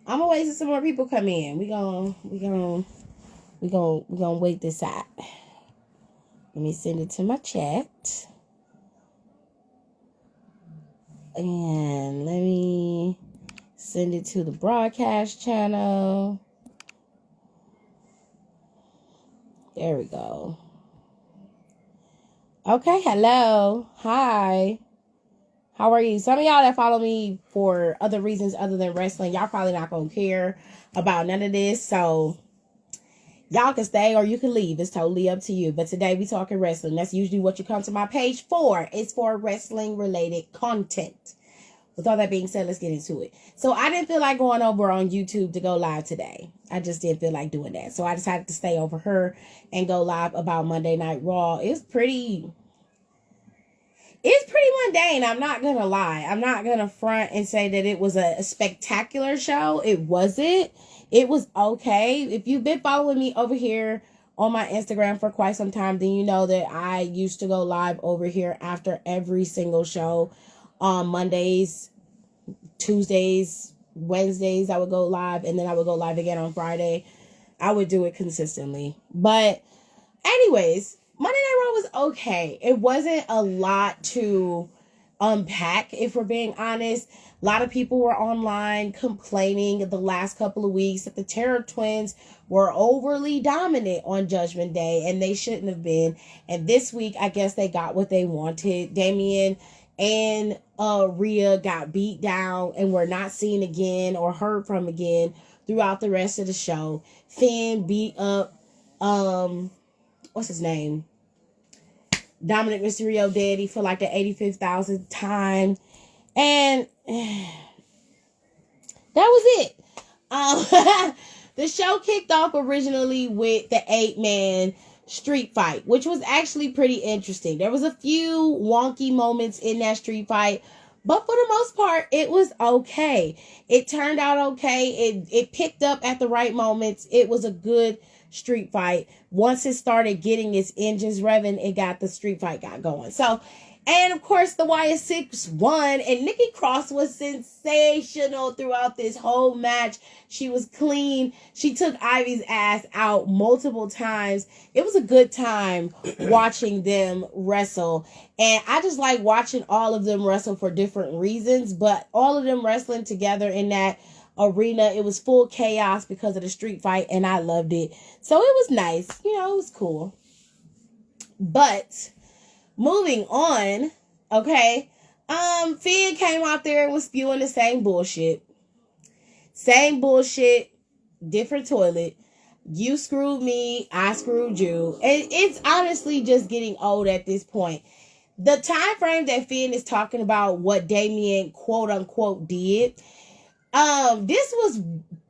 I'm gonna wait till some more people come in. We gonna wait this out. Let me send it to my chat. And let me send it to the broadcast channel. There we go. Okay, hello. Hi. How are you? Some of y'all that follow me for other reasons other than wrestling, y'all probably not gonna care about none of this. So y'all can stay or you can leave. It's totally up to you. But today we talking wrestling. That's usually what you come to my page for. It's for wrestling related content. With all that being said, let's get into it. So I didn't feel like going over on YouTube to go live today. I just didn't feel like doing that. So I decided to stay over here and go live about Monday Night Raw. It's pretty mundane. I'm not going to lie. I'm not going to front and say that it was a spectacular show. It wasn't. It was okay. If you've been following me over here on my Instagram for quite some time, then you know that I used to go live over here after every single show. On Mondays, Tuesdays, Wednesdays, I would go live, and then I would go live again on Friday. I would do it consistently. But anyways, Monday Night Raw was okay. It wasn't a lot to unpack, if we're being honest. A lot of people were online complaining the last couple of weeks that the Terror Twins were overly dominant on Judgment Day, and they shouldn't have been. And this week, I guess they got what they wanted. Damian and Rhea got beat down and were not seen again or heard from again throughout the rest of the show. Finn beat up what's his name? Dominic Mysterio Daddy for like the 85,000th time. And that was it. The show kicked off originally with the 8-man street fight, which was actually pretty interesting. There was a few wonky moments in that street fight, but for the most part, it was okay. It turned out okay. It picked up at the right moments. It was a good street fight. Once it started getting its engines revving, it got the street fight got going. So, and of course, the YS6 won, and Nikki Cross was sensational throughout this whole match. She was clean. She took Ivy's ass out multiple times. It was a good time watching them wrestle. And I just like watching all of them wrestle for different reasons, but all of them wrestling together in that arena, it was full chaos because of the street fight, and I loved it. So it was nice. You know, it was cool. But moving on, okay, Finn came out there and was spewing the same bullshit. Same bullshit, different toilet. You screwed me, I screwed you. And it's honestly just getting old at this point. The time frame that Finn is talking about what Damian quote unquote did, this was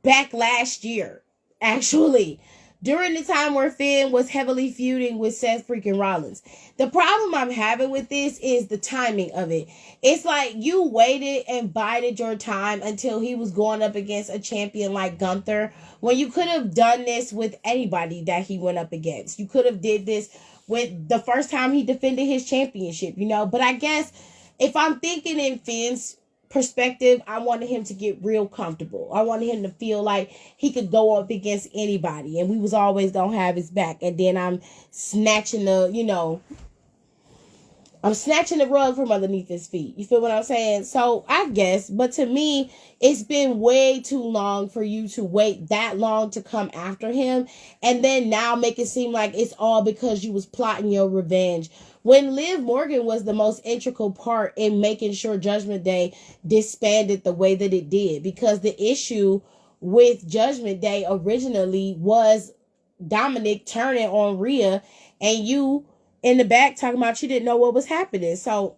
back last year, actually, during the time where Finn was heavily feuding with Seth freaking Rollins. The problem I'm having with this is the timing of it. It's like you waited and bided your time until he was going up against a champion like Gunther, when you could have done this with anybody that he went up against. You could have did this with the first time he defended his championship, you know. But I guess if I'm thinking in Finn's perspective, I wanted him to get real comfortable. I wanted him to feel like he could go up against anybody, and we was always gonna have his back. And then I'm snatching the rug from underneath his feet. You feel what I'm saying? So I guess, but to me, it's been way too long for you to wait that long to come after him, and then now make it seem like it's all because you was plotting your revenge, when Liv Morgan was the most integral part in making sure Judgment Day disbanded the way that it did. Because the issue with Judgment Day originally was Dominic turning on Rhea, and you in the back talking about you didn't know what was happening. So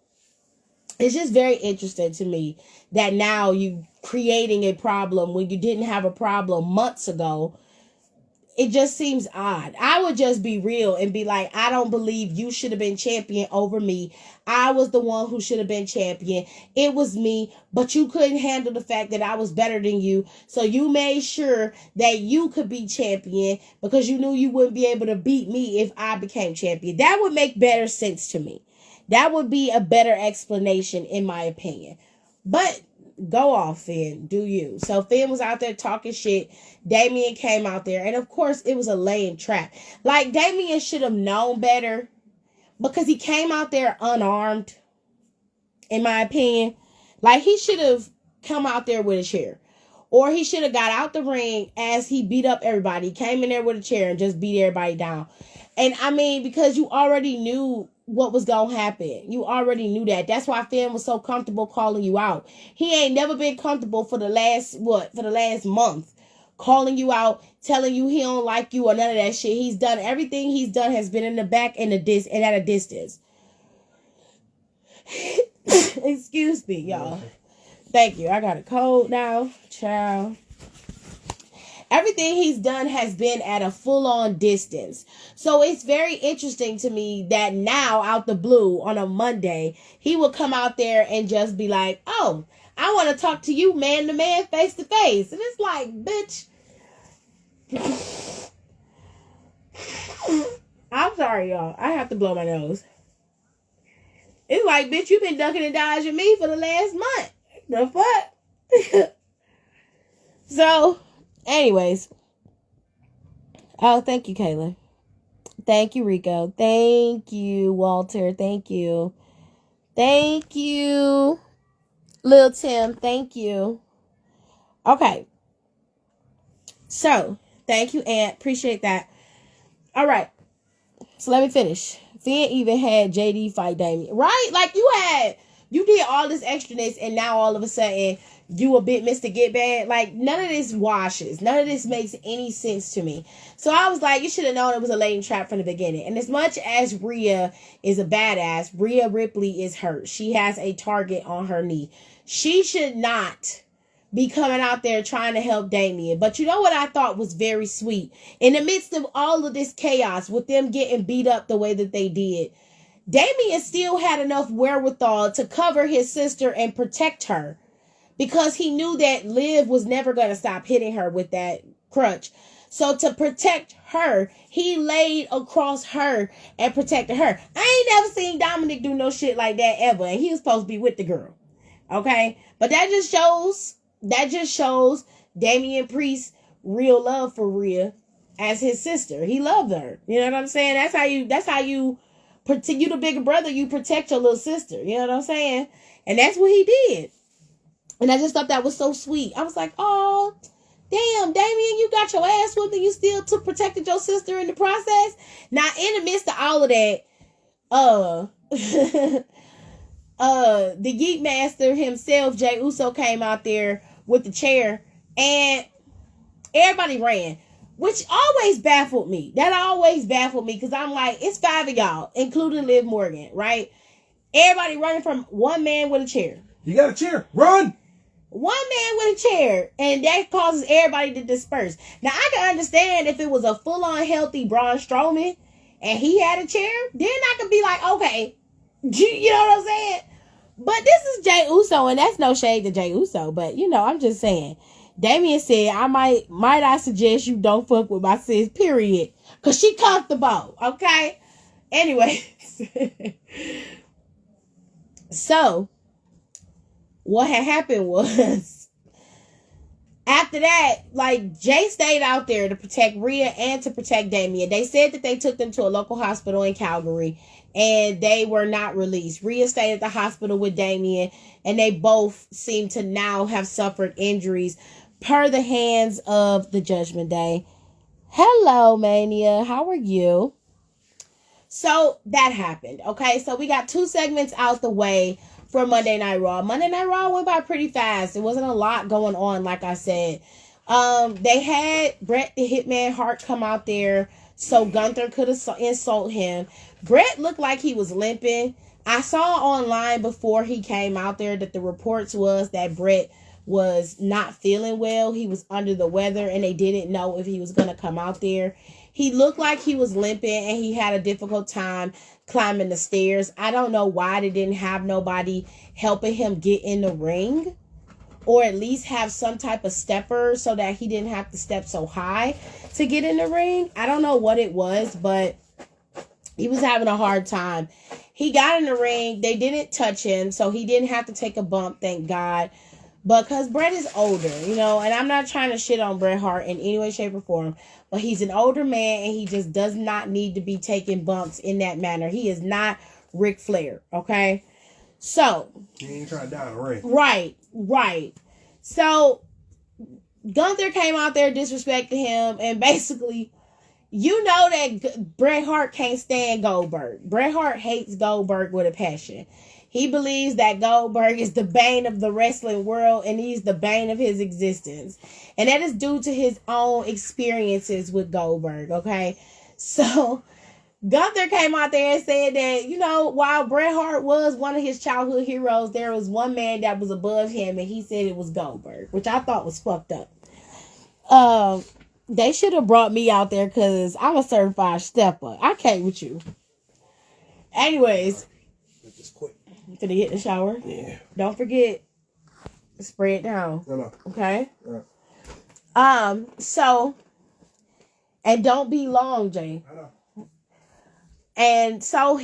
it's just very interesting to me that now you creating a problem when you didn't have a problem months ago. It just seems odd. I would just be real and be like, I don't believe you should have been champion over me. I was the one who should have been champion. It was me, but you couldn't handle the fact that I was better than you. So you made sure that you could be champion because you knew you wouldn't be able to beat me if I became champion. That would make better sense to me. That would be a better explanation in my opinion. But go off, Finn. Do you. So Finn was out there talking shit. Damien came out there. And of course, it was a laying trap. Like, Damien should have known better. Because he came out there unarmed. In my opinion. Like, he should have come out there with a chair. Or he should have got out the ring as he beat up everybody. He came in there with a chair and just beat everybody down. And I mean, because you already knew what was going to happen. You already knew that. That's why Finn was so comfortable calling you out. He ain't never been comfortable for the last month. Calling you out, telling you he don't like you or none of that shit. He's done everything he's done has been in the back and at a distance. Excuse me, y'all. Thank you. I got a cold now. Child. Everything he's done has been at a full-on distance. So it's very interesting to me that now, out the blue, on a Monday, he will come out there and just be like, oh, I want to talk to you man to man, face to face. And it's like, bitch. I'm sorry, y'all. I have to blow my nose. It's like, bitch, you've been ducking and dodging me for the last month. The fuck? So, anyways. Oh, thank you, Kayla. Thank you, Rico. Thank you, Walter. Thank you. Thank you, Lil Tim. Thank you. Okay. So, thank you, Aunt. Appreciate that. All right. So, let me finish. Finn even had JD fight Damien. Right? Like, you did all this extraness, and now all of a sudden, you a bit Mr. Get Bad. Like, none of this washes. None of this makes any sense to me. So I was like, you should have known it was a laying trap from the beginning. And as much as Rhea is a badass, Rhea Ripley is hurt. She has a target on her knee. She should not be coming out there trying to help Damien. But you know what I thought was very sweet? In the midst of all of this chaos, with them getting beat up the way that they did, Damien still had enough wherewithal to cover his sister and protect her. Because he knew that Liv was never going to stop hitting her with that crutch. So to protect her, he laid across her and protected her. I ain't never seen Dominic do no shit like that ever. And he was supposed to be with the girl. Okay? But that just shows Damian Priest's real love for Rhea as his sister. He loved her. You know what I'm saying? That's how you you the bigger brother, you protect your little sister. You know what I'm saying? And that's what he did. And I just thought that was so sweet. I was like, oh, damn, Damien, you got your ass whooped and you still protected your sister in the process. Now, in the midst of all of that, the Geek Master himself, Jey Uso, came out there with the chair and everybody ran, which always baffled me. That always baffled me because I'm like, it's 5 of y'all, including Liv Morgan, right? Everybody running from one man with a chair. You got a chair. Run! One man with a chair, and that causes everybody to disperse. Now, I can understand if it was a full-on healthy Braun Strowman, and he had a chair, then I could be like, okay, you know what I'm saying? But this is Jey Uso, and that's no shade to Jey Uso, but, you know, I'm just saying. Damien said, might I suggest you don't fuck with my sis, period, because she comfortable, okay? Anyways. So, what had happened was, after that, like, Jay stayed out there to protect Rhea and to protect Damien. They said that they took them to a local hospital in Calgary, and they were not released. Rhea stayed at the hospital with Damien, and they both seem to now have suffered injuries per the hands of the Judgment Day. Hello, Mania. How are you? So, that happened, okay? So, we got 2 segments out the way for Monday Night Raw. Monday Night Raw went by pretty fast. There wasn't a lot going on, like I said. They had Bret the Hitman Hart come out there so Gunther could insult him. Bret looked like he was limping. I saw online before he came out there that the reports was that Bret was not feeling well. He was under the weather and they didn't know if he was going to come out there. He looked like he was limping and he had a difficult time climbing the stairs. I don't know why they didn't have nobody helping him get in the ring, or at least have some type of stepper so that he didn't have to step so high to get in the ring. I don't know what it was, but he was having a hard time. He got in the ring. They didn't touch him, so he didn't have to take a bump, thank God. because Bret is older, you know, and I'm not trying to shit on Bret Hart in any way, shape, or form, but he's an older man and he just does not need to be taking bumps in that manner. He is not Ric Flair, okay? So. He ain't trying to die in the ring. Right. So, Gunther came out there disrespecting him and basically, you know that Bret Hart can't stand Goldberg. Bret Hart hates Goldberg with a passion. He believes that Goldberg is the bane of the wrestling world and he's the bane of his existence. And that is due to his own experiences with Goldberg, okay? So, Gunther came out there and said that, you know, while Bret Hart was one of his childhood heroes, there was one man that was above him and he said it was Goldberg, which I thought was fucked up. They should have brought me out there because I'm a certified stepper. I can't with you. Anyways. Just quick. Gonna get in the shower? Yeah. Don't forget to spray it down. No. Okay? No. So, and don't be long, Jay. I know. And so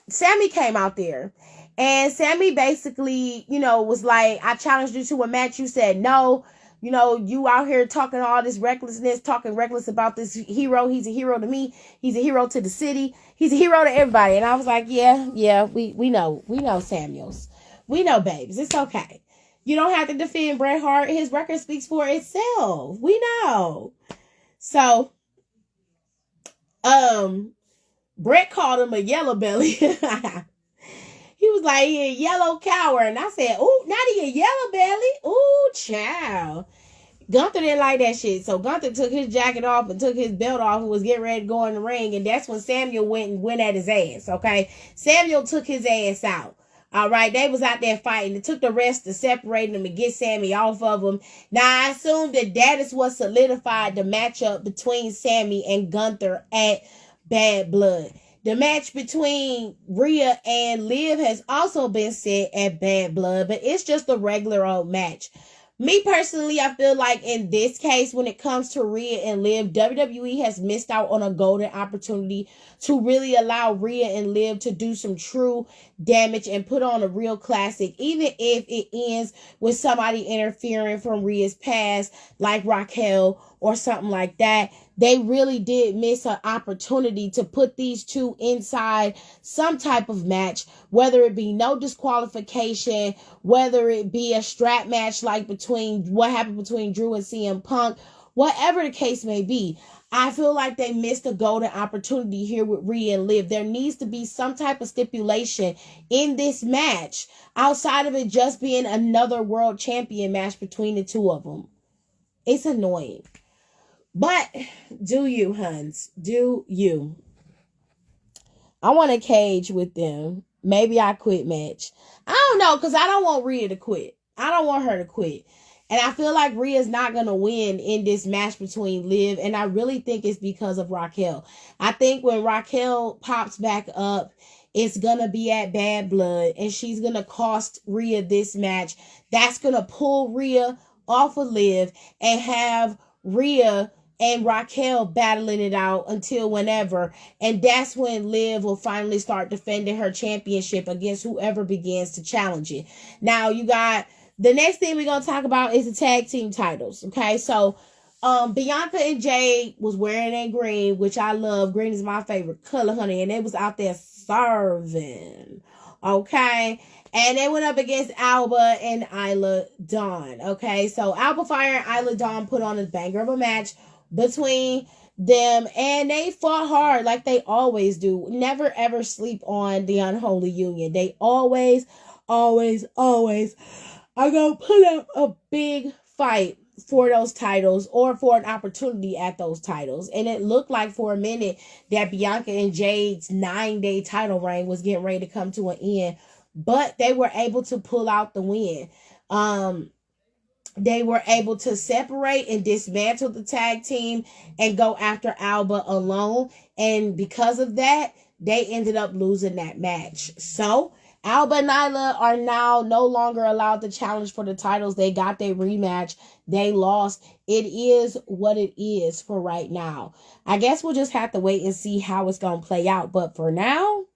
Sammy came out there. And Sammy basically, you know, was like, I challenged you to a match. You said no. You know, you out here talking all this recklessness, talking reckless about this hero. He's a hero to me. He's a hero to the city. He's a hero to everybody. And I was like, yeah, we know. We know Samuels. We know, babes. It's okay. You don't have to defend Bret Hart. His record speaks for itself. We know. So, Bret called him a yellow belly. He was like, he a yellow coward. And I said, ooh, not he a yellow belly. Ooh, child. Gunther didn't like that shit. So Gunther took his jacket off and took his belt off and was getting ready to go in the ring. And that's when Samuel went at his ass, okay? Samuel took his ass out. All right, they was out there fighting. It took the rest to separate them and get Sammy off of them. Now, I assume that is what solidified the matchup between Sammy and Gunther at Bad Blood. The match between Rhea and Liv has also been set at Bad Blood, but it's just a regular old match. Me personally, I feel like in this case, when it comes to Rhea and Liv, WWE has missed out on a golden opportunity to really allow Rhea and Liv to do some true damage and put on a real classic, even if it ends with somebody interfering from Rhea's past, like Raquel or something like that. They really did miss an opportunity to put these two inside some type of match, whether it be no disqualification, whether it be a strap match like what happened between Drew and CM Punk, whatever the case may be. I feel like they missed a golden opportunity here with Rhea and Liv. There needs to be some type of stipulation in this match outside of it just being another world champion match between the two of them. It's annoying. But do you, Huns? Do you? I want a cage with them. Maybe I quit match. I don't know, because I don't want Rhea to quit. I don't want her to quit. And I feel like Rhea's not going to win in this match between Liv. And I really think it's because of Raquel. I think when Raquel pops back up, it's going to be at Bad Blood. And she's going to cost Rhea this match. That's going to pull Rhea off of Liv and have Rhea and Raquel battling it out until whenever. And that's when Liv will finally start defending her championship against whoever begins to challenge it. Now, you got the next thing we're going to talk about is the tag team titles. Okay, so Bianca and Jade was wearing their green, which I love. Green is my favorite color, honey. And they was out there serving. Okay. And they went up against Alba and Isla Dawn. Okay, so Alba Fire and Isla Dawn put on a banger of a match between them, and they fought hard like they always do. Never ever sleep on the Unholy Union. They always are gonna put up a big fight for those titles or for an opportunity at those titles. And it looked like for a minute that Bianca and Jade's 9-day title reign was getting ready to come to an end, but they were able to pull out the win. They were able to separate and dismantle the tag team and go after Alba alone. And because of that, they ended up losing that match. So Alba and Nyla are now no longer allowed to challenge for the titles. They got their rematch. They lost. It is what it is for right now. I guess we'll just have to wait and see how it's going to play out. But for now,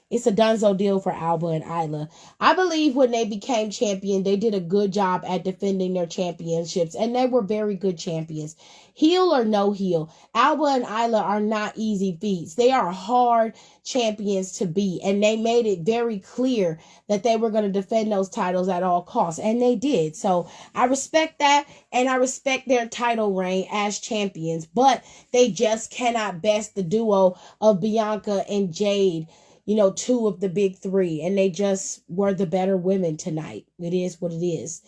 It's a donezo deal for Alba and Isla. I believe when they became champion, they did a good job at defending their championships, and they were very good champions. Heel or no heel, Alba and Isla are not easy feats. They are hard champions to beat, and they made it very clear that they were going to defend those titles at all costs, and they did. So I respect that, and I respect their title reign as champions, but they just cannot best the duo of Bianca and Jade, two of the big three, and they just were the better women tonight. It is what it is.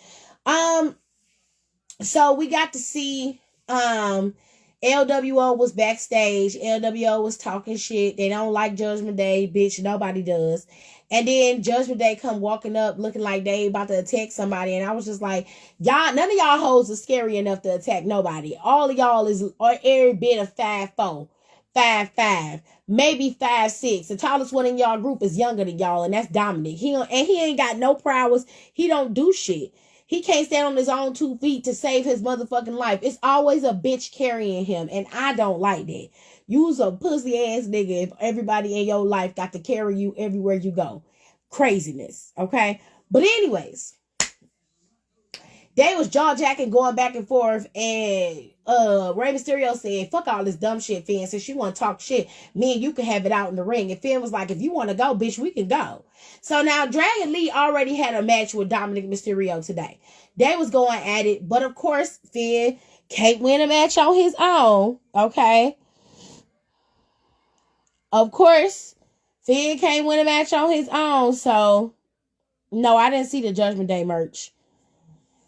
So we got to see LWO was backstage. LWO was talking shit. They don't like Judgment Day, bitch. Nobody does. And then Judgment Day come walking up looking like they about to attack somebody, and I was just like, y'all, none of y'all hoes are scary enough to attack nobody. All of y'all is every bit of 5'4", 5'5", maybe 5'6". The tallest one in y'all group is younger than y'all, and that's Dominic. He ain't got no prowess. He don't do shit. He can't stand on his own 2 feet to save his motherfucking life. It's always a bitch carrying him, and I don't like that. You's a pussy ass nigga if everybody in your life got to carry you everywhere you go. Craziness, okay? But anyways, they was jaw-jacking, going back and forth, and Rey Mysterio said, fuck all this dumb shit, Finn. Since you want to talk shit, me and you can have it out in the ring. And Finn was like, if you want to go, bitch, we can go. So now Dragon Lee already had a match with Dominic Mysterio today. They was going at it, but of course, Finn can't win a match on his own, okay? Of course, Finn can't win a match on his own, so no, I didn't see the Judgment Day merch.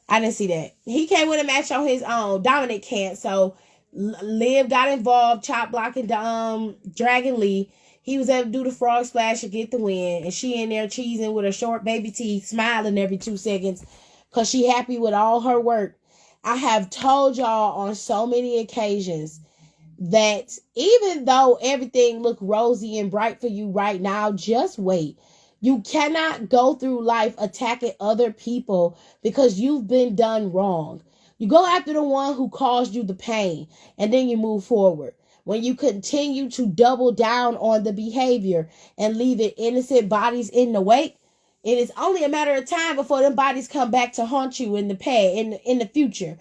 I didn't see that. He can't win a match on his own. Dominic can't, so Liv got involved, chop blocking Dragon Lee. He was able to do the frog splash and get the win, and she in there cheesing with her short baby teeth, smiling every 2 seconds because she happy with all her work. I have told y'all on so many occasions that even though everything look rosy and bright for you right now, just wait. You cannot go through life attacking other people because you've been done wrong. You go after the one who caused you the pain, and then you move forward. When you continue to double down on the behavior and leaving innocent bodies in the wake, it is only a matter of time before them bodies come back to haunt you in the past, in the future.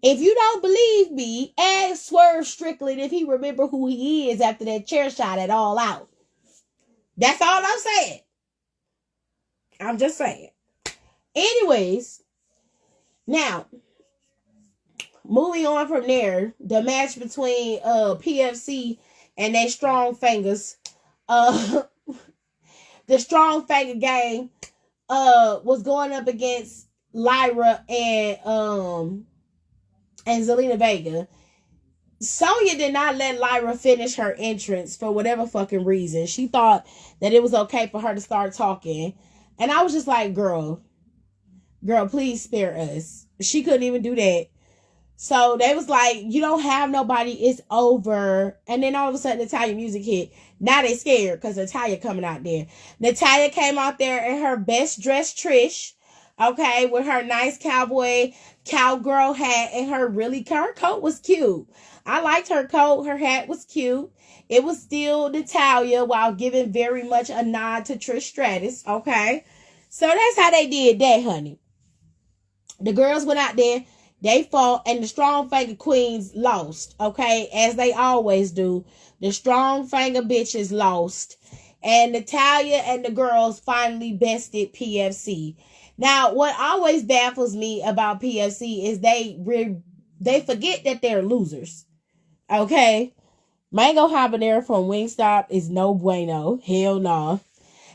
If you don't believe me, ask Swerve Strickland if he remember who he is after that chair shot at All Out. That's all I'm saying. I'm just saying. Anyways, now, moving on from there, the match between PFC and their Strong Fingers, the Strong Finger gang was going up against Lyra and Zelina Vega. Sonya did not let Lyra finish her entrance for whatever fucking reason. She thought that it was okay for her to start talking. And I was just like, girl, please spare us. She couldn't even do that. So they was like, you don't have nobody, it's over. And then all of a sudden, Natalya music hit. Now they scared because Natalya coming out there. Natalya came out there in her best dressed Trish. Okay, with her nice cowgirl hat and her coat was cute. I liked her coat. Her hat was cute. It was still Natalya while giving very much a nod to Trish Stratus. Okay, so that's how they did that, honey. The girls went out there. They fought, and the Strong Finger Queens lost. Okay, as they always do. The Strong Finger bitches lost. And Natalya and the girls finally bested PFC. Now, what always baffles me about PFC is they forget that they're losers. Okay? Mango habanero from Wingstop is no bueno. Hell no.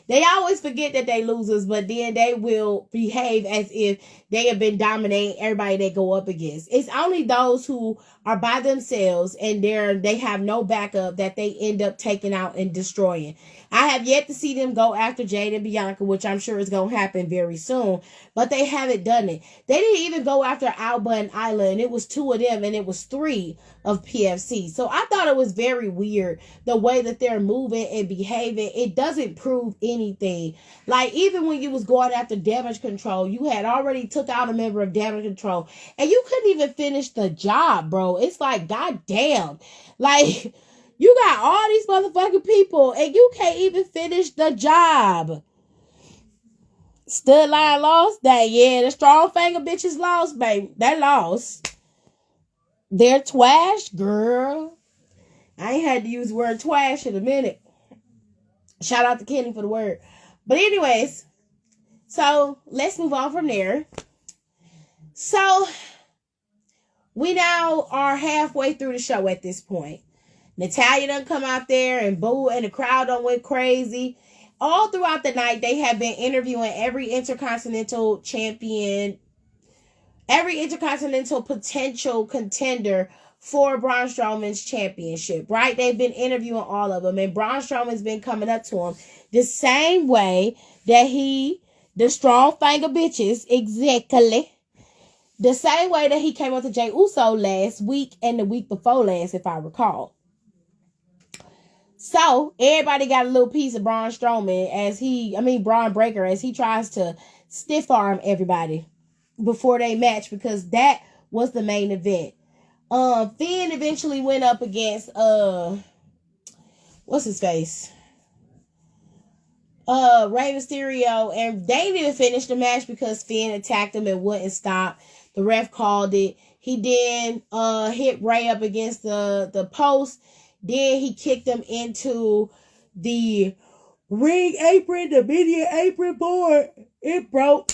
They always forget that they losers, but then they will behave as if they have been dominating everybody they go up against. It's only those who are by themselves and they have no backup that they end up taking out and destroying. I have yet to see them go after Jade and Bianca, which I'm sure is going to happen very soon, but they haven't done it. They didn't even go after Alba and Isla, and it was 2 of them, and it was 3 of PFC. So I thought it was very weird the way that they're moving and behaving. It doesn't prove anything. Like, even when you was going after Damage Control, you had already took out a member of Damage Control, and you couldn't even finish the job, bro. It's like, goddamn. Like, You got all these motherfucking people and you can't even finish the job. Stud line lost. That, yeah, the strong finger bitches lost, baby. They lost. They're twash, girl. I ain't had to use the word twash in a minute. Shout out to Kenny for the word. But anyways, so let's move on from there. So we now are halfway through the show at this point. Natalya done come out there and boo, and the crowd done went crazy. All throughout the night, they have been interviewing every intercontinental champion, every intercontinental potential contender for Braun Strowman's championship, right? They've been interviewing all of them, and Braun Strowman's been coming up to him the same way that the strong finger bitches, exactly, the same way that he came up to Jey Uso last week and the week before last, if I recall. So, everybody got a little piece of Braun Strowman Braun Breaker, as he tries to stiff arm everybody before they match, because that was the main event. Finn eventually went up against, what's his face? Rey Mysterio, and they didn't finish the match because Finn attacked him and wouldn't stop. The ref called it. He then, hit Rey up against the post. Then he kicked him into the ring apron, the media apron board. It broke.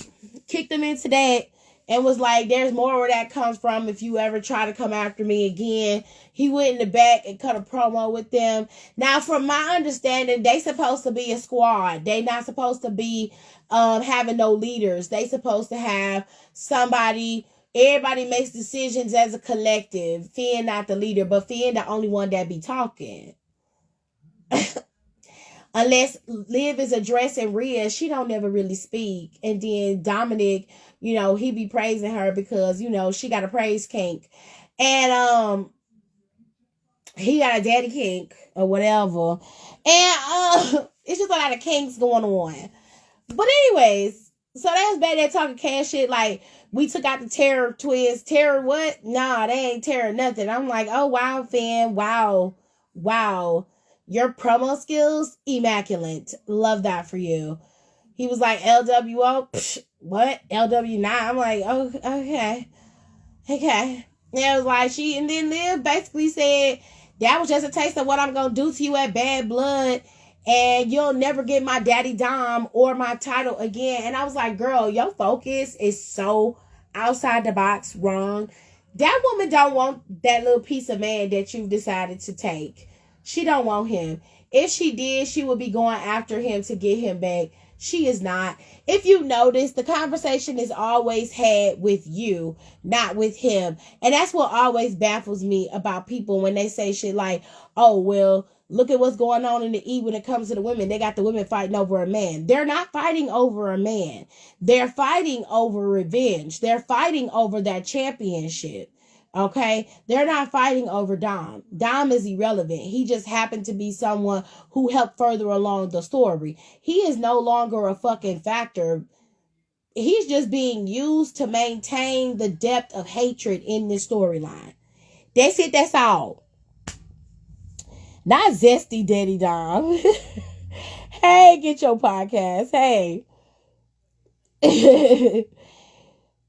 Kicked him into that and was like, there's more where that comes from if you ever try to come after me again. He went in the back and cut a promo with them. Now, from my understanding, they supposed to be a squad. They not supposed to be having no leaders. They supposed to have somebody. Everybody makes decisions as a collective. Finn not the leader, but Finn the only one that be talking. Unless Liv is addressing Rhea, she don't never really speak. And then Dominic, he be praising her because, she got a praise kink. And he got a daddy kink or whatever. And it's just a lot of kinks going on. But anyways, so that was bad. That talking cash shit like, we took out the Terror twins. Terror what? Nah, they ain't Terror nothing. I'm like, oh, wow, Finn. Wow. Your promo skills, immaculate. Love that for you. He was like, LWO? Psh, what? LW9? I'm like, oh, okay. And it was like, and then Liv basically said, that was just a taste of what I'm going to do to you at Bad Blood. And you'll never get my daddy Dom or my title again. And I was like, girl, your focus is so outside the box wrong. That woman don't want that little piece of man that you've decided to take. She don't want him. If she did, she would be going after him to get him back. She is not. If you notice, the conversation is always had with you, not with him. And that's what always baffles me about people when they say shit like, oh, well, look at what's going on in the E when it comes to the women. They got the women fighting over a man. They're not fighting over a man. They're fighting over revenge. They're fighting over that championship. Okay? They're not fighting over Dom. Dom is irrelevant. He just happened to be someone who helped further along the story. He is no longer a fucking factor. He's just being used to maintain the depth of hatred in this storyline. That's it. That's all. Not zesty Daddy Dom. Hey, get your podcast. Hey.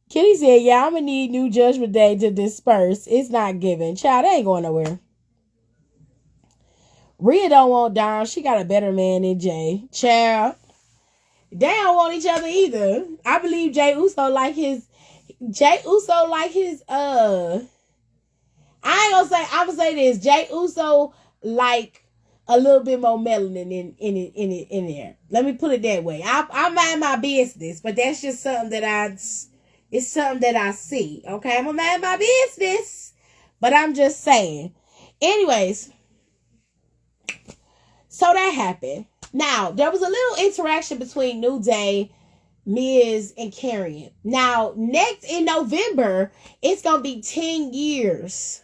Kitty said, yeah, I'm going to need New Judgment Day to disperse. It's not given. Child, they ain't going nowhere. Rhea don't want Dom. She got a better man than Jay. Child. They don't want each other either. I believe Jey Uso like his, I ain't gonna say, I'm gonna say this. Jey Uso like a little bit more melanin in there. Let me put it that way. I mind my business, but that's just something that it's something that I see. Okay, I'm gonna mind my business, but I'm just saying. Anyways, so that happened. Now, there was a little interaction between New Day, Miz, and Karrion. Now, next in November, it's going to be 10 years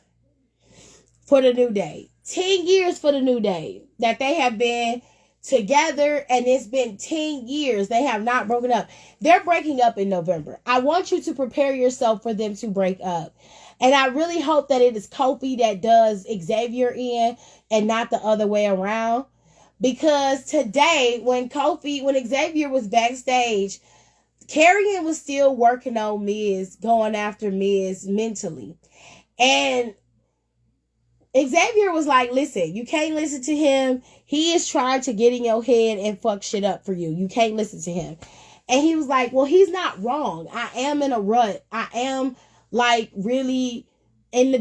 for the New Day. 10 years for the New Day that they have been together, and it's been 10 years. They have not broken up. They're breaking up in November. I want you to prepare yourself for them to break up. And I really hope that it is Kofi that does Xavier in and not the other way around. Because today, when Xavier was backstage, Karrion was still working on Miz, going after Miz mentally. And Xavier was like, listen, you can't listen to him. He is trying to get in your head and fuck shit up for you. You can't listen to him. And he was like, well, he's not wrong. I am in a rut. I am like really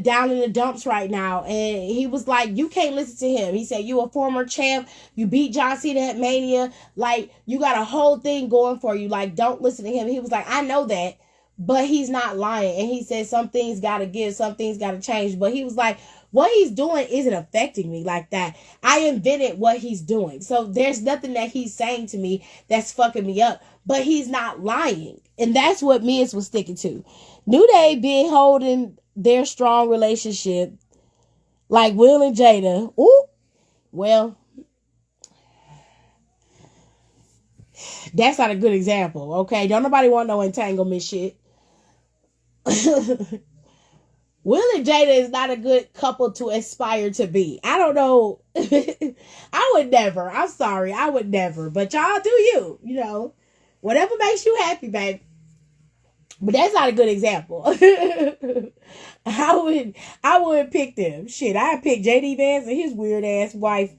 down in the dumps right now. And he was like, you can't listen to him. He said, you a former champ. You beat John Cena at Mania. Like, you got a whole thing going for you. Like, don't listen to him. He was like, I know that, but he's not lying. And he said, some things got to give, some things got to change. But he was like, what he's doing isn't affecting me like that. I invented what he's doing. So there's nothing that he's saying to me that's fucking me up. But he's not lying. And that's what Miz was sticking to. New Day been holding their strong relationship like Will and Jada. Ooh, well, that's not a good example, okay? Don't nobody want no entanglement shit. Will and Jada is not a good couple to aspire to be. I don't know. I would never. I'm sorry. I would never. But y'all do you. You know, whatever makes you happy, babe. But that's not a good example. I wouldn't pick them. Shit, I'd pick JD Vance and his weird ass wife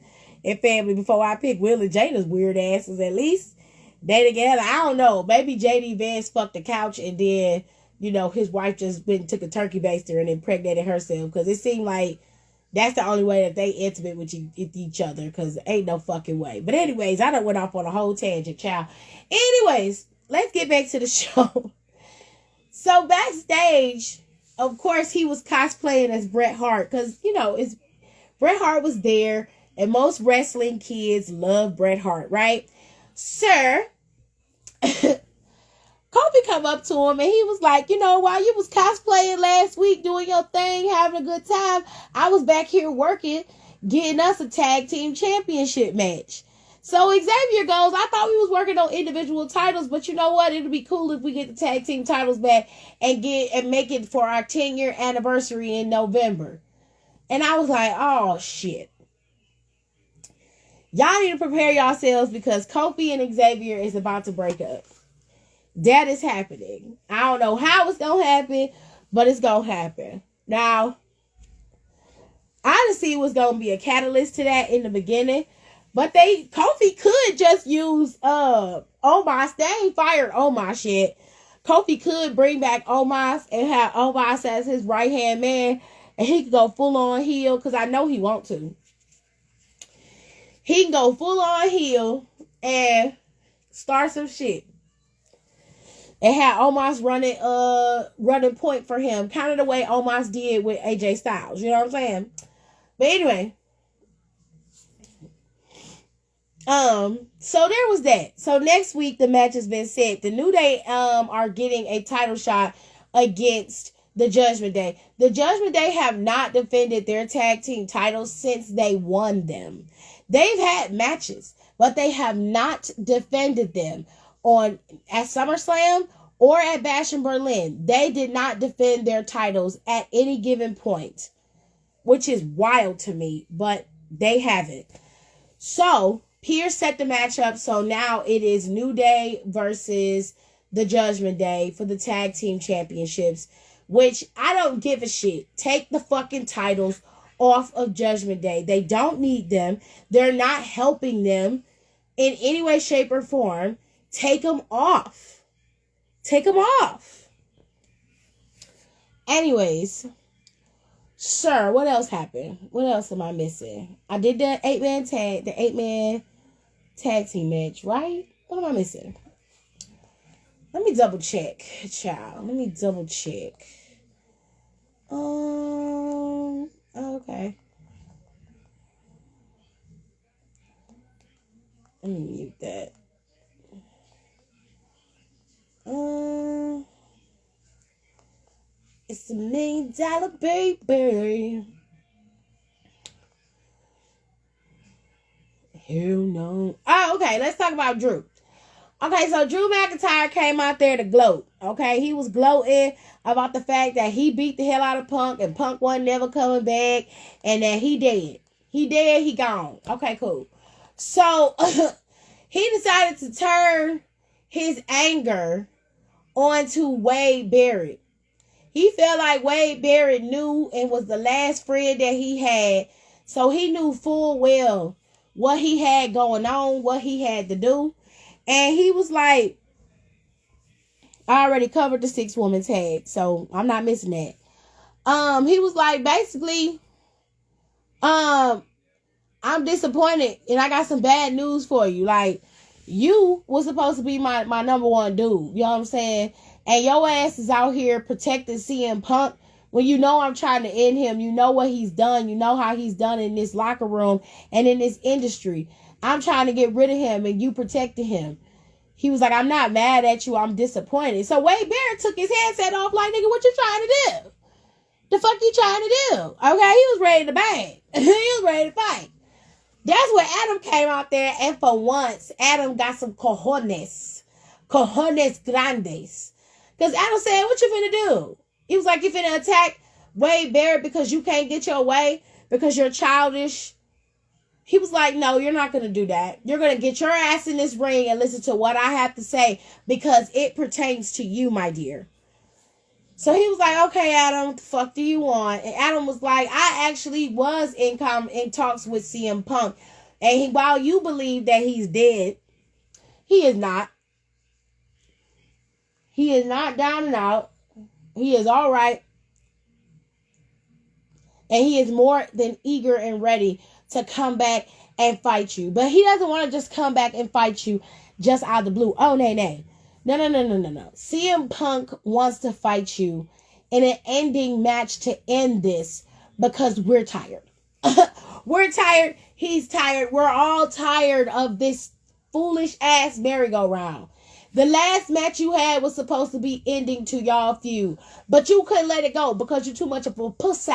and family before I pick Will and Jada's weird asses. At least they together. I don't know. Maybe JD Vance fucked the couch and then, you know, his wife just took a turkey baster and impregnated herself. Because it seemed like that's the only way that they intimate with each other. Because ain't no fucking way. But anyways, I done went off on a whole tangent, child. Anyways, let's get back to the show. So backstage, of course, he was cosplaying as Bret Hart. Because, you know, Bret Hart was there. And most wrestling kids love Bret Hart, right? Sir, Kobe come up to him and he was like, you know, while you was cosplaying last week, doing your thing, having a good time, I was back here working, getting us a tag team championship match. So Xavier goes, I thought we was working on individual titles, but you know what? It'll be cool if we get the tag team titles back and make it for our 10-year anniversary in November. And I was like, oh shit. Y'all need to prepare yourselves because Kofi and Xavier is about to break up. That is happening. I don't know how it's going to happen, but it's going to happen. Now, honestly, it was going to be a catalyst to that in the beginning, but Kofi could just use Omos. They ain't fired Omos yet. Kofi could bring back Omos and have Omos as his right-hand man, and he could go full-on heel, because I know he want to. He can go full-on heel and start some shit. And had Omos running point for him, kind of the way Omos did with AJ Styles. You know what I'm saying? But anyway. So there was that. So next week the match has been set. The New Day are getting a title shot against the Judgment Day. The Judgment Day have not defended their tag team titles since they won them. They've had matches, but they have not defended them at SummerSlam or at Bash in Berlin. They did not defend their titles at any given point, which is wild to me, but they haven't. So Pierce set the match up. So now it is New Day versus the Judgment Day for the tag team championships, which I don't give a shit. Take the fucking titles off of Judgment Day. They don't need them. They're not helping them in any way, shape, or form. Take them off. Take them off. Anyways, sir, what else happened? What else am I missing? I did the 8-man tag team match, right? What am I missing? Let me double check, child. Let me double check. Okay. Let me mute that. It's a $1 million baby. Hell no. Oh, okay. Let's talk about Drew. Okay, so Drew McIntyre came out there to gloat. Okay, he was gloating about the fact that he beat the hell out of Punk and Punk wasn't never coming back and that he dead. He dead, he gone. Okay, cool. So he decided to turn his anger onto Wade Barrett. He felt like Wade Barrett knew and was the last friend that he had. So he knew full well what he had going on, what he had to do. And he was like, I already covered the 6-woman tag, so I'm not missing that. He was like, basically, I'm disappointed and I got some bad news for you. Like, you was supposed to be my number one dude. You know what I'm saying? And your ass is out here protecting CM Punk when you know I'm trying to end him. You know what he's done. You know how he's done in this locker room and in this industry. I'm trying to get rid of him and you protected him. He was like, I'm not mad at you. I'm disappointed. So Wade Barrett took his headset off like, nigga, what you trying to do? The fuck you trying to do? Okay, he was ready to bang. He was ready to fight. That's where Adam came out there, and for once, Adam got some cojones. Cojones grandes. Because Adam said, what you finna do? He was like, you finna attack Wade Barrett because you can't get your way? Because you're childish? He was like, no, you're not going to do that. You're going to get your ass in this ring and listen to what I have to say because it pertains to you, my dear. So he was like, okay, Adam, what the fuck do you want? And Adam was like, I actually was in talks with CM Punk. And while you believe that he's dead, he is not. He is not down and out. He is all right. And he is more than eager and ready to come back and fight you. But he doesn't want to just come back and fight you just out of the blue. Oh, nay. No. CM Punk wants to fight you in an ending match to end this because we're tired. We're tired. He's tired. We're all tired of this foolish ass merry-go-round. The last match you had was supposed to be ending to y'all feud, but you couldn't let it go because you're too much of a pussy.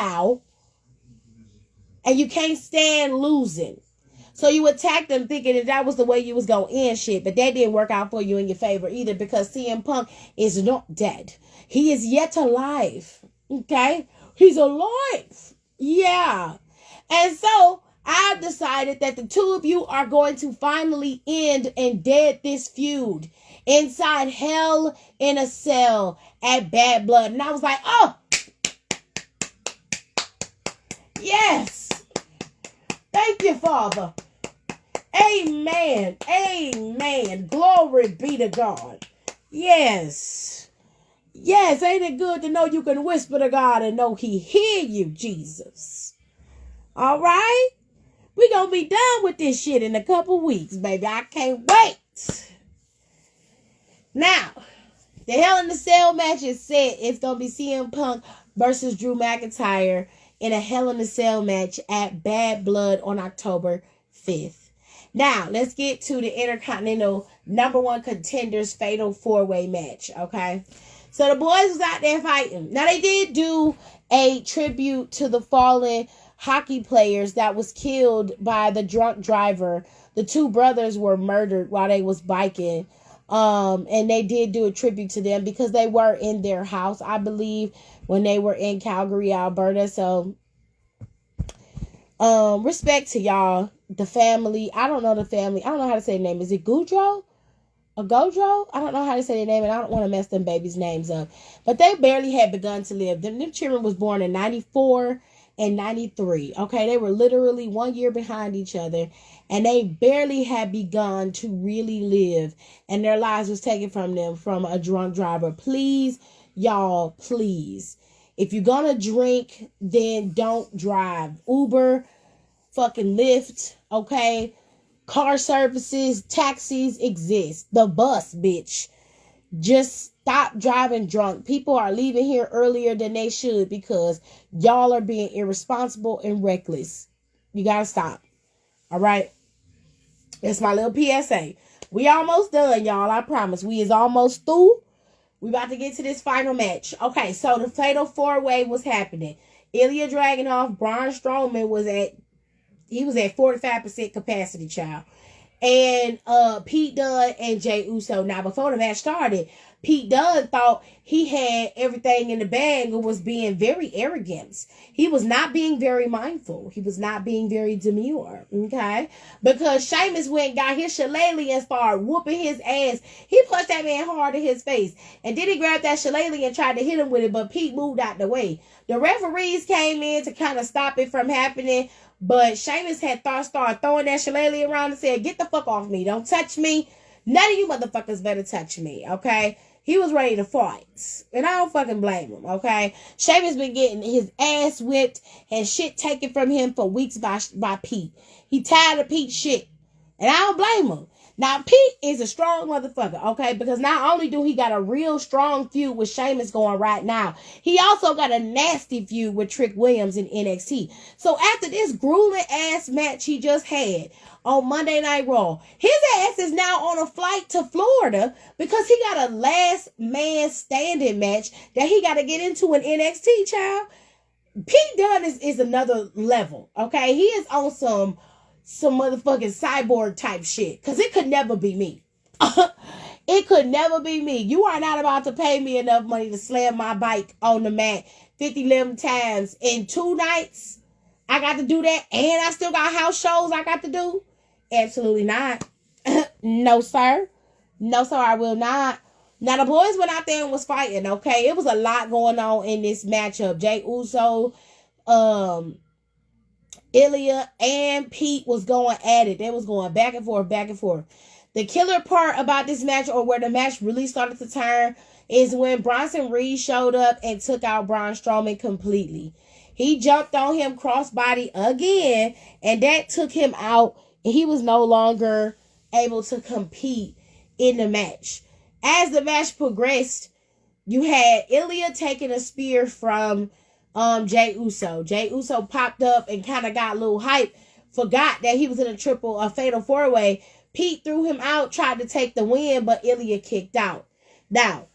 And you can't stand losing. So you attacked them thinking that was the way you was going to end shit. But that didn't work out for you in your favor either because CM Punk is not dead. He is yet alive. Okay? He's alive. Yeah. And so I decided that the two of you are going to finally end and dead this feud inside Hell in a Cell at Bad Blood. And I was like, oh, yes. Thank you, Father. Amen. Amen. Glory be to God. Yes. Yes. Ain't it good to know you can whisper to God and know he hear you, Jesus? All right. We gonna be done with this shit in a couple weeks, baby. I can't wait. Now, the Hell in a Cell match is set. It's gonna be CM Punk versus Drew McIntyre in a Hell in a Cell match at Bad Blood on October 5th. Now, let's get to the Intercontinental #1 Contenders Fatal 4-Way match, okay? So the boys was out there fighting. Now, they did do a tribute to the fallen hockey players that was killed by the drunk driver. The two brothers were murdered while they was biking. And they did do a tribute to them because they were in their house, I believe, when they were in Calgary, Alberta. So, respect to y'all, the family. I don't know the family. I don't know how to say the name. Is it Goudreau? Or Godreau? I don't know how to say their name, and I don't want to mess them babies' names up. But they barely had begun to live. Them children was born in 94 and 93. Okay, they were literally 1 year behind each other, and they barely had begun to really live, and their lives was taken from them from a drunk driver. Please, y'all, please. If you're gonna drink, then don't drive. Uber, fucking Lyft, okay? Car services, taxis exist. The bus, bitch. Just stop driving drunk. People are leaving here earlier than they should because y'all are being irresponsible and reckless. You gotta stop. All right? That's my little PSA. We almost done, y'all. I promise. We is almost through. We about to get to this final match. Okay, so the Fatal 4-Way was happening. Ilya Dragunov, Braun Strowman was at 45% capacity, child. and Pete Dunne and Jey Uso. Now, before the match started, Pete Dunne thought he had everything in the bag and was being very arrogant. He was not being very mindful. He was not being very demure, okay? Because Sheamus went and got his shillelagh and started whooping his ass. He punched that man hard in his face. And then he grabbed that shillelagh and tried to hit him with it, but Pete moved out the way. The referees came in to kind of stop it from happening, but Sheamus had started throwing that shillelagh around and said, "Get the fuck off me. Don't touch me. None of you motherfuckers better touch me," okay? He was ready to fight. And I don't fucking blame him, okay? Sheamus been getting his ass whipped and shit taken from him for weeks by Pete. He tired of Pete's shit. And I don't blame him. Now, Pete is a strong motherfucker, okay? Because not only do he got a real strong feud with Sheamus going right now, he also got a nasty feud with Trick Williams in NXT. So after this grueling ass match he just had on Monday Night Raw, his ass is now on a flight to Florida because he got a last man standing match that he got to get into in NXT, child. Pete Dunne is another level, okay? He is on some motherfucking cyborg type shit. Because it could never be me. It could never be me. You are not about to pay me enough money to slam my bike on the mat 50 times in 2 nights. I got to do that. And I still got house shows I got to do. Absolutely not. No, sir. No, sir, I will not. Now, the boys went out there and was fighting, okay? It was a lot going on in this matchup. Jey Uso, Ilya and Pete was going at it. They was going back and forth, back and forth. The killer part about this match, or where the match really started to turn, is when Bronson Reed showed up and took out Braun Strowman completely. He jumped on him crossbody again, and that took him out, and he was no longer able to compete in the match. As the match progressed, you had Ilya taking a spear from Jey Uso. Jey Uso popped up and kind of got a little hype, forgot that he was in a fatal 4-way. Pete threw him out, tried to take the win, but Ilya kicked out. Now,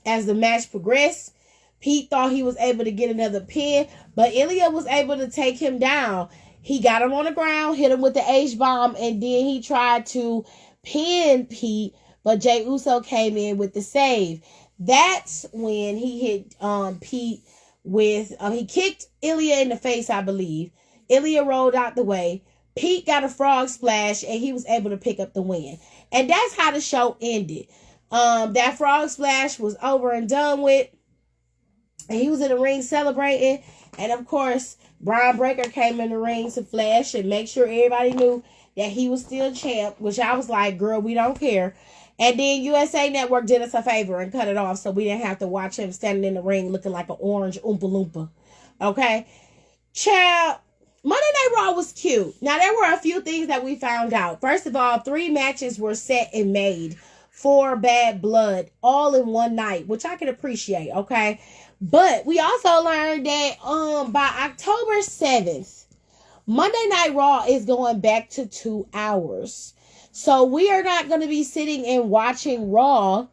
as the match progressed, Pete thought he was able to get another pin, but Ilya was able to take him down. He got him on the ground, hit him with the H-bomb, and then he tried to pin Pete, but Jey Uso came in with the save. That's when he hit Pete with, he kicked Ilya in the face, I believe. Ilya rolled out the way. Pete got a frog splash, and he was able to pick up the win. And that's how the show ended. That frog splash was over and done with. And he was in the ring celebrating. And, of course, Brian Breaker came in the ring to flash and make sure everybody knew that he was still champ, which I was like, girl, we don't care. And then USA Network did us a favor and cut it off so we didn't have to watch him standing in the ring looking like an orange Oompa Loompa. Okay? Child, Monday Night Raw was cute. Now, there were a few things that we found out. First of all, 3 matches were set and made for Bad Blood all in one night, which I can appreciate, okay? But we also learned that by October 7th, Monday Night Raw is going back to 2 hours. So we are not going to be sitting and watching Raw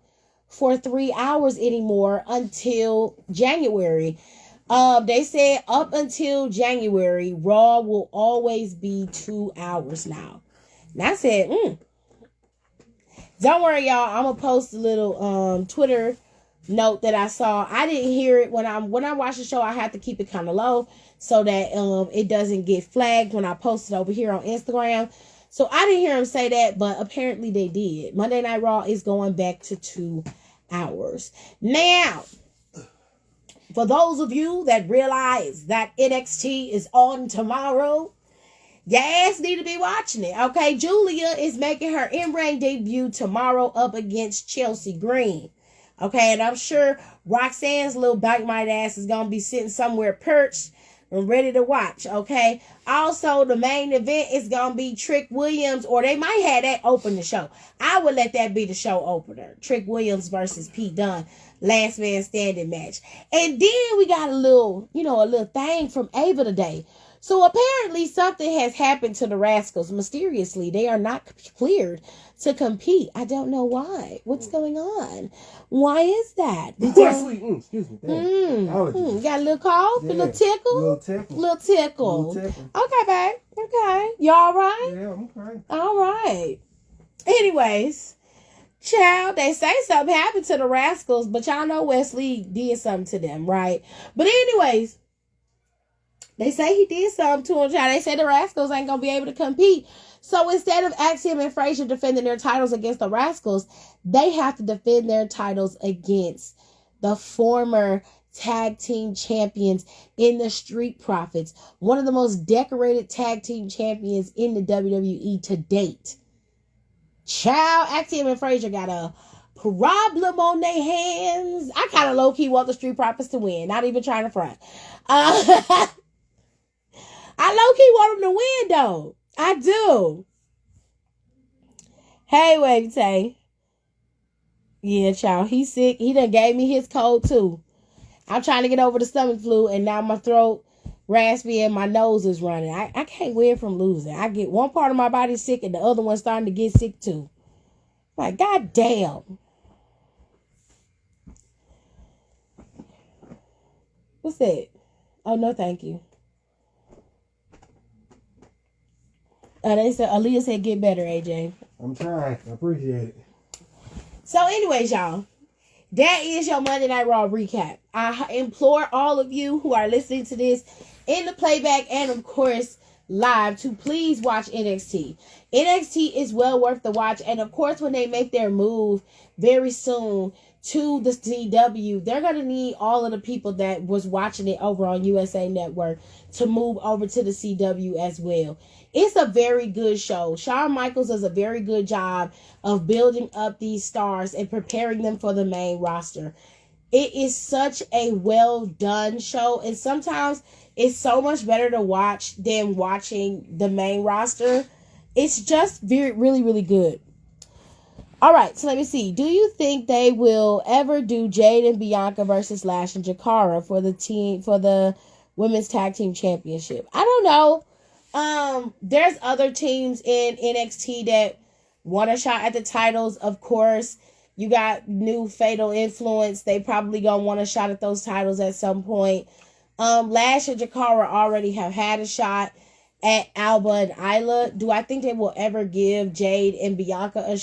for 3 hours anymore until January. They said up until January, Raw will always be 2 hours now. And I said, Don't worry, y'all. I'm going to post a little Twitter note that I saw. I didn't hear it when I watch the show. I have to keep it kind of low so that it doesn't get flagged when I post it over here on Instagram. So I didn't hear him say that, but apparently they did. Monday Night Raw is going back to 2 hours. Now, for those of you that realize that NXT is on tomorrow, your ass need to be watching it, okay? Julia is making her in-ring debut tomorrow up against Chelsea Green, okay? And I'm sure Roxanne's little bite-mite ass is going to be sitting somewhere perched and ready to watch, okay? Also, the main event is going to be Trick Williams, or they might have that open the show. I would let that be the show opener. Trick Williams versus Pete Dunne, last man standing match. And then we got a little thing from Ava today. So apparently something has happened to the Rascals. Mysteriously, they are not cleared to compete. I don't know why. What's going on? Why is that? Excuse me. Got a little cough? Yeah. A little tickle? Little tickle. Okay, babe. Okay. You all right? Yeah, I'm okay. All right. Anyways, child, they say something happened to the Rascals, but y'all know Wesley did something to them, right? But anyways, they say he did something to him, child. They say the Rascals ain't gonna be able to compete. So instead of Axiom and Frazier defending their titles against the Rascals, they have to defend their titles against the former tag team champions in the Street Profits, one of the most decorated tag team champions in the WWE to date. Child, Axiom and Frazier got a problem on their hands. I kind of low-key want the Street Profits to win. Not even trying to front. I low-key want them to win, though. I do. Hey, Wavy Tay. Yeah, child. He's sick. He done gave me his cold, too. I'm trying to get over the stomach flu, and now my throat raspy and my nose is running. I can't win from losing. I get one part of my body sick, and the other one's starting to get sick, too. Like, God damn. What's that? Oh, no, thank you. They said, Aaliyah said, get better, AJ. I'm trying. I appreciate it. So anyways, y'all, that is your Monday Night Raw recap. I implore all of you who are listening to this in the playback and, of course, live to please watch NXT. NXT is well worth the watch. And, of course, when they make their move very soon to the CW, they're going to need all of the people that was watching it over on USA Network to move over to the CW as well. It's a very good show. Shawn Michaels does a very good job of building up these stars and preparing them for the main roster. It is such a well done show, and sometimes it's so much better to watch than watching the main roster. It's just really, really good. All right, so let me see. Do you think they will ever do Jade and Bianca versus Lash and Jakara for the women's tag team championship? I don't know. There's other teams in NXT that want a shot at the titles. Of course, you got new Fatal Influence. They probably gonna want a shot at those titles at some point. Lash and Jakara already have had a shot at Alba and Isla. Do I think they will ever give Jade and Bianca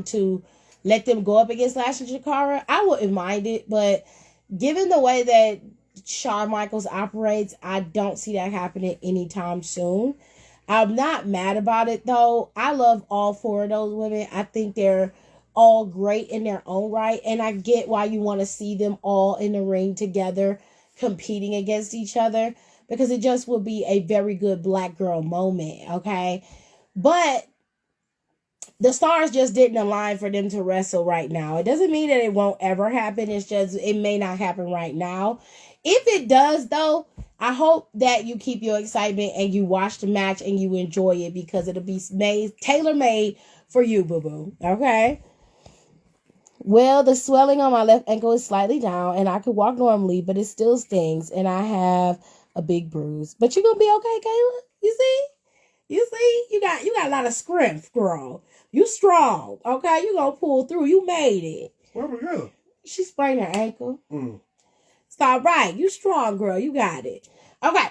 to let them go up against Lash and Jakara? I wouldn't mind it, but given the way that Shawn Michaels operates, I don't see that happening anytime soon. I'm not mad about it, though. I love all four of those women. I think they're all great in their own right, and I get why you want to see them all in the ring together competing against each other, because it just will be a very good black girl moment, okay? But the stars just didn't align for them to wrestle right now. It doesn't mean that it won't ever happen. It's just, it may not happen right now. If it does, though, I hope that you keep your excitement and you watch the match and you enjoy it, because it'll be tailor-made for you, boo-boo, okay? Well, the swelling on my left ankle is slightly down, and I could walk normally, but it still stings, and I have a big bruise. But you're gonna be okay, Kayla. You see? You got a lot of strength, girl. You strong, okay? You gonna pull through. You made it. Where we go? She sprained her ankle. It's all right. You strong, girl. You got it. Okay.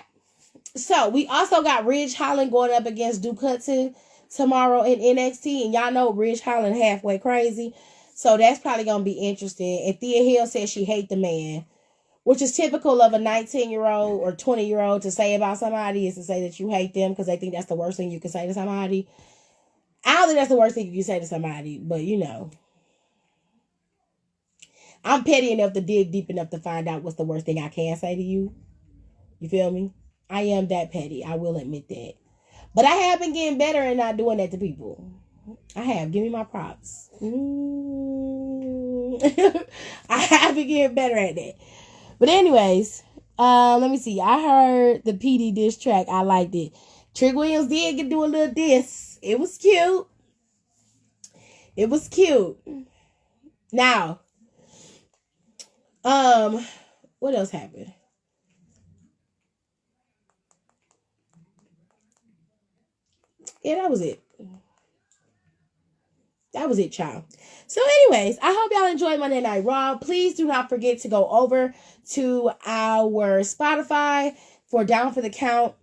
So we also got Ridge Holland going up against Duke Hudson tomorrow in NXT, and y'all know Ridge Holland halfway crazy. So that's probably going to be interesting. And Thea Hill says she hates the man, which is typical of a 19-year-old or 20-year-old to say about somebody, is to say that you hate them because they think that's the worst thing you can say to somebody. I don't think that's the worst thing you can say to somebody, but you know. I'm petty enough to dig deep enough to find out what's the worst thing I can say to you. You feel me? I am that petty. I will admit that. But I have been getting better and not doing that to people. I have. Give me my props. I have been getting better at that. But anyways, let me see. I heard the PD diss track. I liked it. Trick Williams did do a little diss. It was cute. It was cute. Now, what else happened? Yeah, that was it. That was it, child. So, anyways, I hope y'all enjoyed Monday Night Raw. Please do not forget to go over to our Spotify for Down for the Count.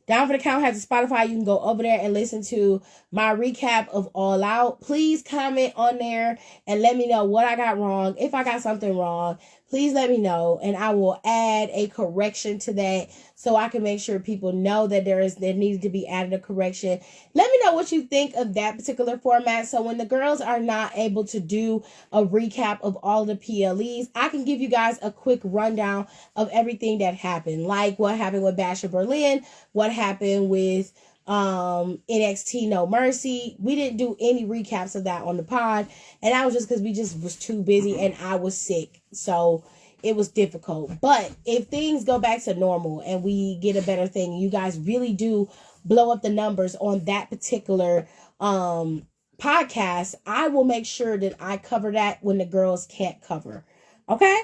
Down for the Count has a Spotify. You can go over there and listen to my recap of All Out. Please comment on there and let me know what I got wrong. If I got something wrong, please let me know, and I will add a correction to that so I can make sure people know that there needs to be added a correction. Let me know what you think of that particular format. So when the girls are not able to do a recap of all the PLEs, I can give you guys a quick rundown of everything that happened, like what happened with Bash in Berlin, what happened with NXT No Mercy. We didn't do any recaps of that on the pod, and that was just because we just was too busy and I was sick, so it was difficult. But if things go back to normal and we get a better thing, you guys really do blow up the numbers on that particular podcast, I will make sure that I cover that when the girls can't cover. Okay?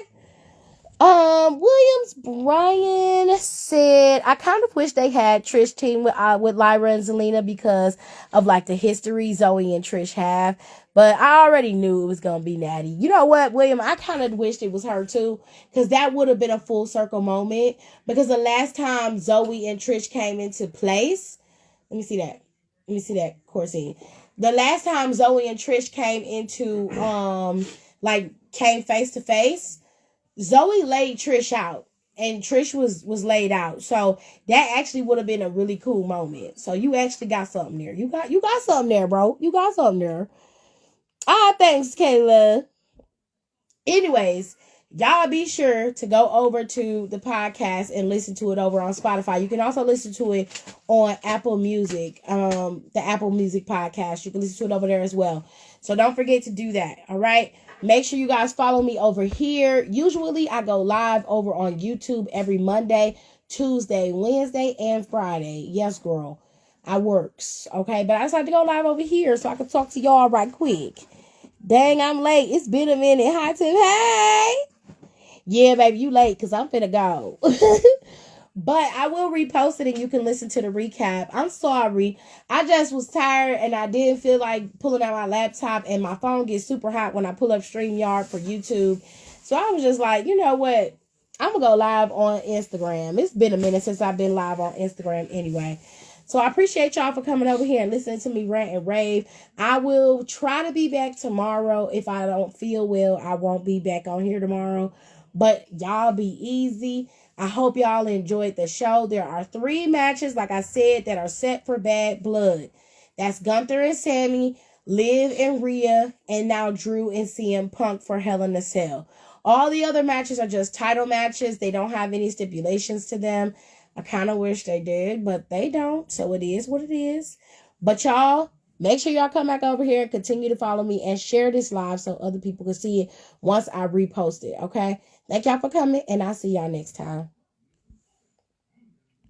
Williams Brian said, I kind of wish they had Trish team with Lyra and Zelina because of like the history Zoe and Trish have. But I already knew it was going to be Natty. You know what, William? I kind of wished it was her too, because that would have been a full circle moment. Because the last time Zoe and Trish came into place, let me see that court scene. The last time Zoe and Trish came into, came face to face, Zoe laid Trish out, and Trish was laid out. So that actually would have been a really cool moment. So you actually got something there. You got something there, bro. You got something there. Thanks, Kayla. Anyways, y'all be sure to go over to the podcast and listen to it over on Spotify. You can also listen to it on Apple Music, the Apple Music podcast. You can listen to it over there as well. So don't forget to do that. All right. Make sure you guys follow me over here. Usually I go live over on YouTube every Monday, Tuesday, Wednesday, and Friday. Yes, girl. I works. Okay. But I decided to go live over here so I can talk to y'all right quick. Dang, I'm late. It's been a minute. Hi, Tim. Hey. Yeah, baby, you late because I'm finna go. But I will repost it and you can listen to the recap. I'm sorry. I just was tired and I didn't feel like pulling out my laptop, and my phone gets super hot when I pull up StreamYard for YouTube. So I was just like, you know what? I'm going to go live on Instagram. It's been a minute since I've been live on Instagram anyway. So I appreciate y'all for coming over here and listening to me rant and rave. I will try to be back tomorrow. If I don't feel well, I won't be back on here tomorrow. But y'all be easy. I hope y'all enjoyed the show. There are 3 matches, like I said, that are set for Bad Blood. That's Gunther and Sammy, Liv and Rhea, and now Drew and CM Punk for Hell in a Cell. All the other matches are just title matches. They don't have any stipulations to them. I kind of wish they did, but they don't. So it is what it is. But y'all, make sure y'all come back over here and continue to follow me and share this live so other people can see it once I repost it. Okay? Thank y'all for coming, and I'll see y'all next time.